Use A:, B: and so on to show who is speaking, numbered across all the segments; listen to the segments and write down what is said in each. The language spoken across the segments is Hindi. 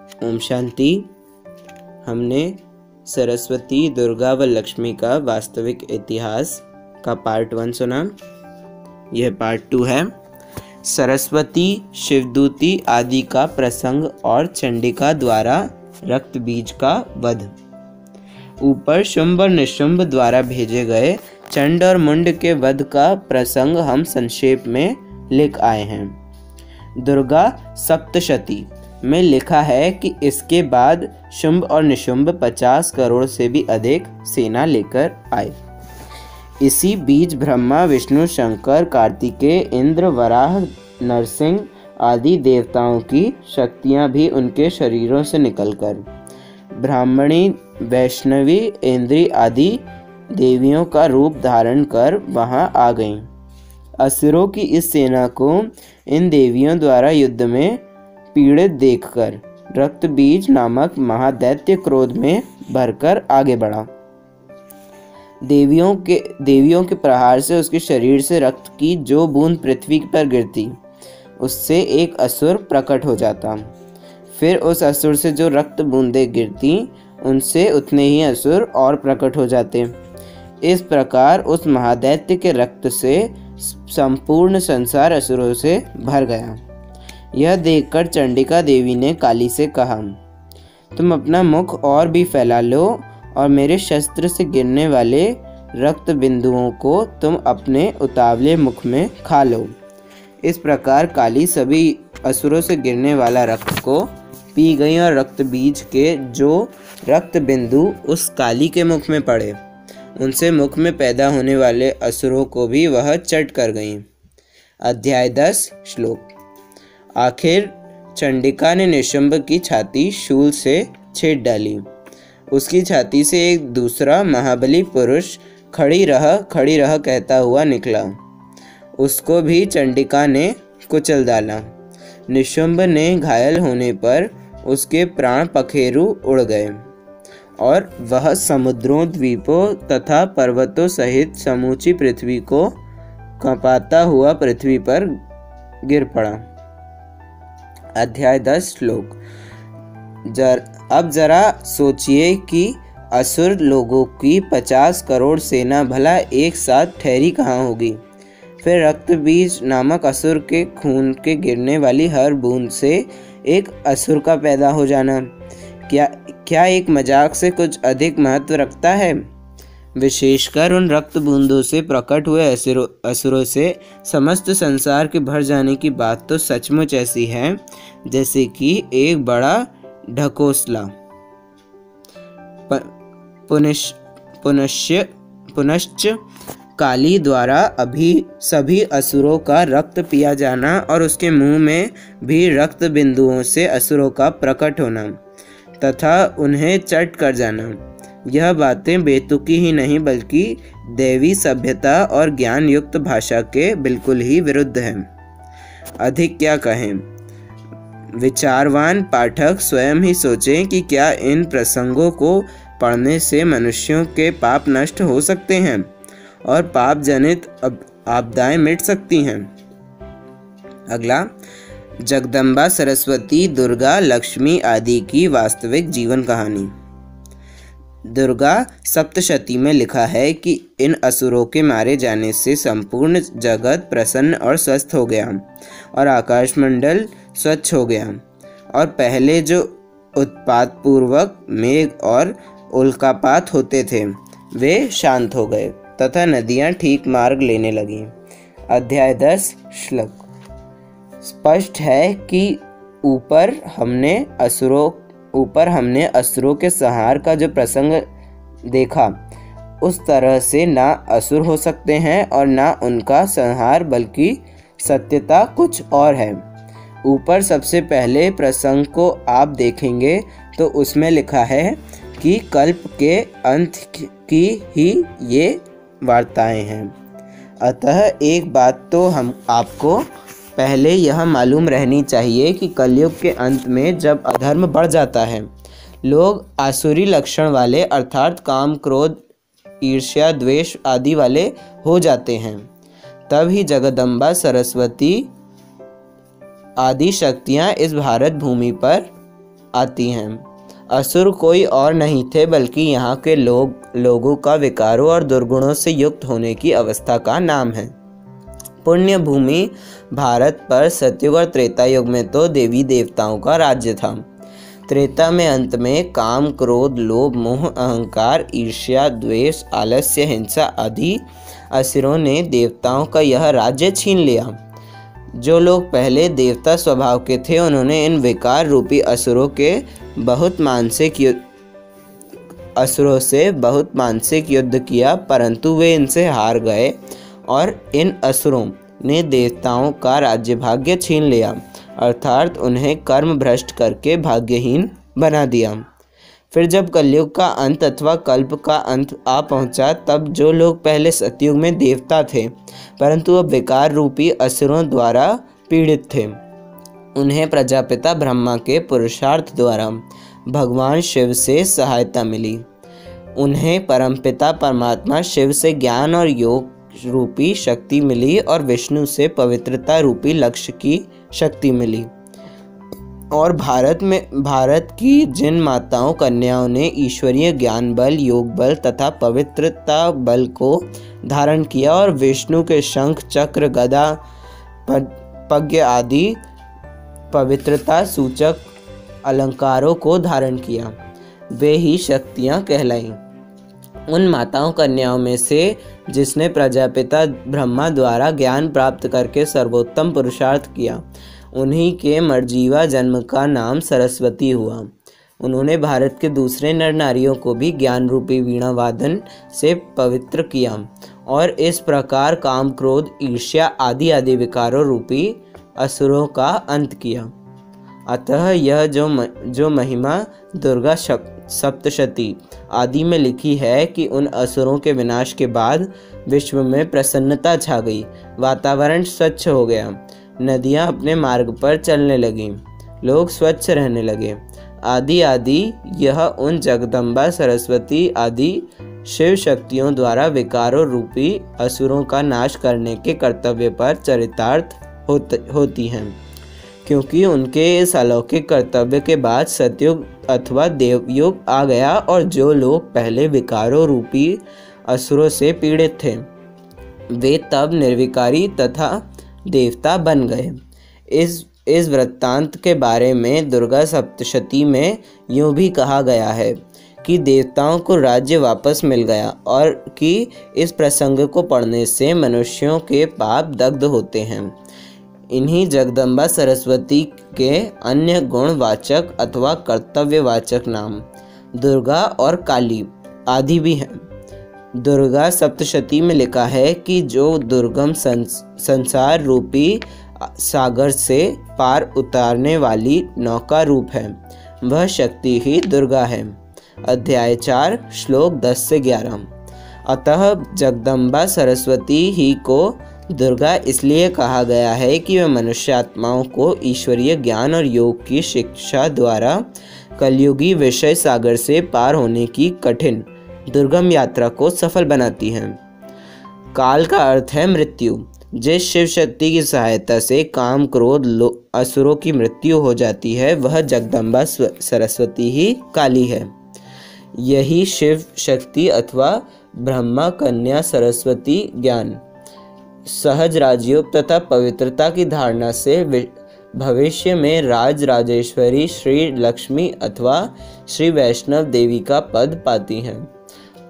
A: ओम शांति। हमने सरस्वती, दुर्गा व लक्ष्मी का वास्तविक इतिहास का पार्ट 1 सुना। यह पार्ट 2 है। सरस्वती, शिवदूती आदि का प्रसंग और चंडिका द्वारा रक्त बीज का वध। ऊपर शुंभ और निशुंभ द्वारा भेजे गए चंड और मुंड के वध का प्रसंग हम संक्षेप में लिख आए हैं। दुर्गा सप्तशती में लिखा है कि इसके बाद शुंभ और निशुंभ 50 करोड़ से भी अधिक सेना लेकर आए। इसी बीच ब्रह्मा, विष्णु, शंकर, कार्तिकेय, इंद्र, वराह, नरसिंह आदि देवताओं की शक्तियां भी उनके शरीरों से निकलकर ब्राह्मणी, वैष्णवी, इंद्री आदि देवियों का रूप धारण कर वहां आ गईं। असुरों की इस सेना को इन देवियों द्वारा युद्ध में पीड़ित देखकर रक्त बीज नामक महादैत्य क्रोध में भरकर आगे बढ़ा। देवियों के प्रहार से उसके शरीर से रक्त की जो बूंद पृथ्वी पर गिरती, उससे एक असुर प्रकट हो जाता। फिर उस असुर से जो रक्त बूंदें गिरती, उनसे उतने ही असुर और प्रकट हो जाते। इस प्रकार उस महादैत्य के रक्त से संपूर्ण संसार असुरों से भर गया। यह देखकर चंडिका देवी ने काली से कहा, तुम अपना मुख और भी फैला लो और मेरे शस्त्र से गिरने वाले रक्त बिंदुओं को तुम अपने उतावले मुख में खा लो। इस प्रकार काली सभी असुरों से गिरने वाला रक्त को पी गई और रक्त बीज के जो रक्त बिंदु उस काली के मुख में पड़े, उनसे मुख में पैदा होने वाले असुरों को भी वह चट कर गईं। अध्याय 10 श्लोक। आखिर चंडिका ने निशुंभ की छाती शूल से छेद डाली। उसकी छाती से एक दूसरा महाबली पुरुष खड़ी रह कहता हुआ निकला। उसको भी चंडिका ने कुचल डाला। निशुंभ ने घायल होने पर उसके प्राण पखेरु उड़ गए और वह समुद्रों, द्वीपों तथा पर्वतों सहित समूची पृथ्वी को कांपता हुआ पृथ्वी पर गिर पड़ा। अध्याय 10 श्लोक। अब जरा सोचिए कि असुर लोगों की 50 करोड़ सेना भला एक साथ ठहरी कहाँ होगी। फिर रक्त बीज नामक असुर के खून के गिरने वाली हर बूंद से एक असुर का पैदा हो जाना क्या एक मजाक से कुछ अधिक महत्व रखता है। विशेषकर उन रक्त बूंदों से प्रकट हुए असुरों से समस्त संसार के भर जाने की बात तो सचमुच ऐसी है जैसे कि एक बड़ा ढकोसला। पुनश्च काली द्वारा अभी सभी असुरों का रक्त पिया जाना और उसके मुंह में भी रक्त बिंदुओं से असुरों का प्रकट होना तथा उन्हें चट कर जाना, यह बातें बेतुकी ही नहीं बल्कि दैवी सभ्यता और ज्ञान युक्त भाषा के बिल्कुल ही विरुद्ध है। अधिक क्या कहें। विचारवान पाठक स्वयं ही सोचें कि क्या इन प्रसंगों को पढ़ने से मनुष्यों के पाप नष्ट हो सकते हैं और पाप जनित आपदाएं मिट सकती हैं। अगला, जगदम्बा, सरस्वती, दुर्गा, लक्ष्मी आदि की वास्तविक जीवन कहानी। दुर्गा सप्तशती में लिखा है कि इन असुरों के मारे जाने से संपूर्ण जगत प्रसन्न और स्वस्थ हो गया और आकाशमंडल स्वच्छ हो गया और पहले जो उत्पात पूर्वक मेघ और उल्कापात होते थे वे शांत हो गए तथा नदियां ठीक मार्ग लेने लगीं। अध्याय 10 श्लोक। स्पष्ट है कि ऊपर हमने असुरों के संहार का जो प्रसंग देखा, उस तरह से ना असुर हो सकते हैं और ना उनका संहार, बल्कि सत्यता कुछ और है। ऊपर सबसे पहले प्रसंग को आप देखेंगे तो उसमें लिखा है कि कल्प के अंत की ही ये वार्ताएं हैं। अतः एक बात तो हम आपको पहले यह मालूम रहनी चाहिए कि कलयुग के अंत में जब अधर्म बढ़ जाता है, लोग आसुरी लक्षण वाले अर्थात काम, क्रोध, ईर्ष्या, द्वेष आदि वाले हो जाते हैं, तब ही जगदम्बा, सरस्वती आदि शक्तियाँ इस भारत भूमि पर आती हैं। असुर कोई और नहीं थे बल्कि यहाँ के लोगों का विकारों और दुर्गुणों से युक्त होने की अवस्था का नाम है। पुण्य भूमि भारत पर सतयुग और त्रेता युग में तो देवी देवताओं का राज्य था। त्रेता में अंत में काम, क्रोध, लोभ, मोह, अहंकार, ईर्ष्या, द्वेष, आलस्य, हिंसा आदि असुरों ने देवताओं का यह राज्य छीन लिया। जो लोग पहले देवता स्वभाव के थे उन्होंने इन विकार रूपी असुरों से बहुत मानसिक युद्ध किया, परंतु वे इनसे हार गए और इन असुरों ने देवताओं का राज्य भाग्य छीन लिया, अर्थात उन्हें कर्म भ्रष्ट करके भाग्यहीन बना दिया। फिर जब कलयुग का अंत अथवा कल्प का अंत आ पहुंचा, तब जो लोग पहले सतयुग में देवता थे परंतु अब विकार रूपी असुरों द्वारा पीड़ित थे, उन्हें प्रजापिता ब्रह्मा के पुरुषार्थ द्वारा भगवान शिव से सहायता मिली। उन्हें परमपिता परमात्मा शिव से ज्ञान और योग रूपी शक्ति मिली और विष्णु से पवित्रता रूपी लक्ष्य की शक्ति मिली। और भारत की जिन माताओं कन्याओं ने ईश्वरीय ज्ञान बल, योग बल तथा पवित्रता बल को धारण किया और विष्णु के शंख, चक्र, गदा, पद्य आदि पवित्रता सूचक अलंकारों को धारण किया, वे ही शक्तियाँ कहलाईं। उन माताओं कन्याओं में से जिसने प्रजापिता ब्रह्मा द्वारा ज्ञान प्राप्त करके सर्वोत्तम पुरुषार्थ किया, उन्हीं के मर्जीवा जन्म का नाम सरस्वती हुआ। उन्होंने भारत के दूसरे नर नारियों को भी ज्ञान रूपी वीणा वादन से पवित्र किया और इस प्रकार काम, क्रोध, ईर्ष्या आदि विकारों रूपी असुरों का अंत किया। अतः यह जो महिमा दुर्गा सप्तशती आदि में लिखी है कि उन असुरों के विनाश के बाद विश्व में प्रसन्नता छा गई, वातावरण स्वच्छ हो गया, नदियाँ अपने मार्ग पर चलने लगीं, लोग स्वच्छ रहने लगे आदि यह उन जगदम्बा, सरस्वती आदि शिव शक्तियों द्वारा विकारों रूपी असुरों का नाश करने के कर्तव्य पर चरितार्थ होती हैं, क्योंकि उनके इस अलौकिक कर्तव्य के बाद सतयुग अथवा देवयुग आ गया और जो लोग पहले विकारों रूपी असुरों से पीड़ित थे वे तब निर्विकारी तथा देवता बन गए। इस वृत्तांत के बारे में दुर्गा सप्तशती में यूँ भी कहा गया है कि देवताओं को राज्य वापस मिल गया और कि इस प्रसंग को पढ़ने से मनुष्यों के पाप दग्ध होते हैं। इन्हीं जगदम्बा सरस्वती के अन्य गुणवाचक अथवा कर्तव्यवाचक नाम दुर्गा और काली आदि भी हैं। दुर्गा सप्तशती में लिखा है कि जो दुर्गम संसार रूपी सागर से पार उतारने वाली नौका रूप है वह शक्ति ही दुर्गा है। अध्याय 4 श्लोक 10 से 11। अतः जगदम्बा सरस्वती ही को दुर्गा इसलिए कहा गया है कि वह मनुष्य आत्माओं को ईश्वरीय ज्ञान और योग की शिक्षा द्वारा कलयुगी विषय सागर से पार होने की कठिन दुर्गम यात्रा को सफल बनाती हैं। काल का अर्थ है मृत्यु। जिस शिव शक्ति की सहायता से काम, क्रोध, असुरों की मृत्यु हो जाती है वह जगदम्बा सरस्वती ही काली है। यही शिव शक्ति अथवा ब्रह्मा कन्या सरस्वती ज्ञान, सहज राजयोग तथा पवित्रता की धारणा से भविष्य में राजेश्वरी श्री लक्ष्मी अथवा श्री वैष्णव देवी का पद पाती हैं,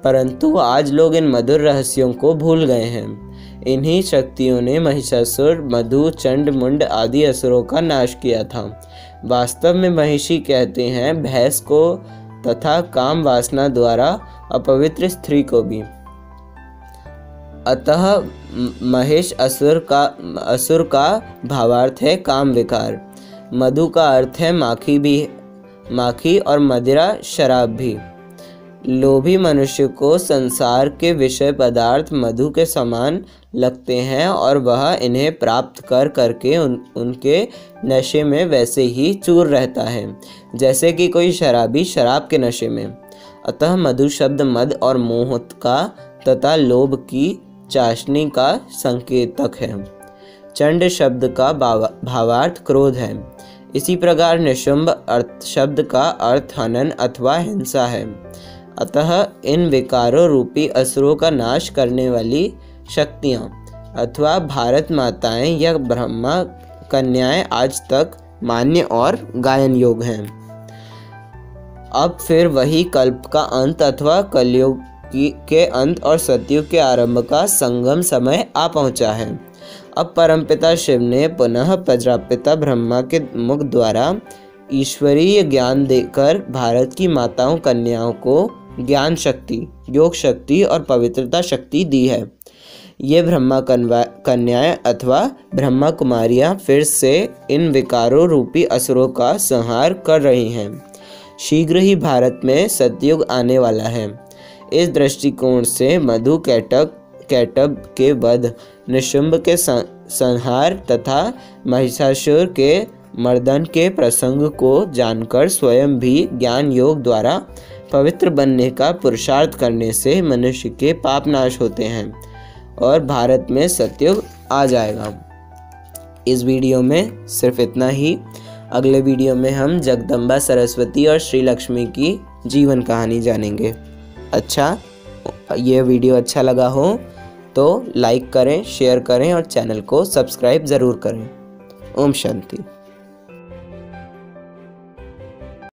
A: परंतु आज लोग इन मधुर रहस्यों को भूल गए हैं। इन्हीं शक्तियों ने महिषासुर, मधु, चंड, मुंड आदि असुरों का नाश किया था। वास्तव में महिषी कहते हैं भैंस को तथा काम वासना द्वारा अपवित्र स्त्री को भी। अतः महेश असुर का भावार्थ है काम विकार। मधु का अर्थ है माखी और मदिरा शराब भी। लोभी मनुष्य को संसार के विषय पदार्थ मधु के समान लगते हैं और वह इन्हें प्राप्त करके उनके नशे में वैसे ही चूर रहता है जैसे कि कोई शराबी शराब के नशे में। अतः मधु शब्द मद और मोह का तथा लोभ की चाशनी का संकेतक है। चंड शब्द का भावार्थ क्रोध है। इसी प्रकार निशुंभ अर्थ शब्द का अर्थ हनन अथवा हिंसा है। अतः इन विकारों रूपी असुरों का नाश करने वाली शक्तियाँ अथवा भारत माताएं या ब्रह्मा कन्याएं आज तक मान्य और गायन योग हैं। अब फिर वही कल्प का अंत अथवा कलयुग के अंत और सतयुग के आरंभ का संगम समय आ पहुंचा है। अब परमपिता शिव ने पुनः प्रजापिता ब्रह्मा के मुख द्वारा ईश्वरीय ज्ञान देकर भारत की माताओं कन्याओं को ज्ञान शक्ति, योग शक्ति और पवित्रता शक्ति दी है। ये ब्रह्मा कन्याएं अथवा ब्रह्मा कुमारियां फिर से इन विकारों रूपी असुरों का संहार कर रही हैं। शीघ्र ही भारत में सतयुग आने वाला है। इस दृष्टिकोण से मधु कैटभ के वध, निशुंभ के संहार तथा महिषासुर के मर्दन के प्रसंग को जानकर स्वयं भी ज्ञान योग द्वारा पवित्र बनने का पुरुषार्थ करने से मनुष्य के पाप नाश होते हैं और भारत में सतयुग आ जाएगा। इस वीडियो में सिर्फ इतना ही। अगले वीडियो में हम जगदम्बा सरस्वती और श्री लक्ष्मी की जीवन कहानी जानेंगे। अच्छा, ये वीडियो अच्छा लगा हो तो लाइक करें, शेयर करें और चैनल को सब्सक्राइब ज़रूर करें। ओम शांति।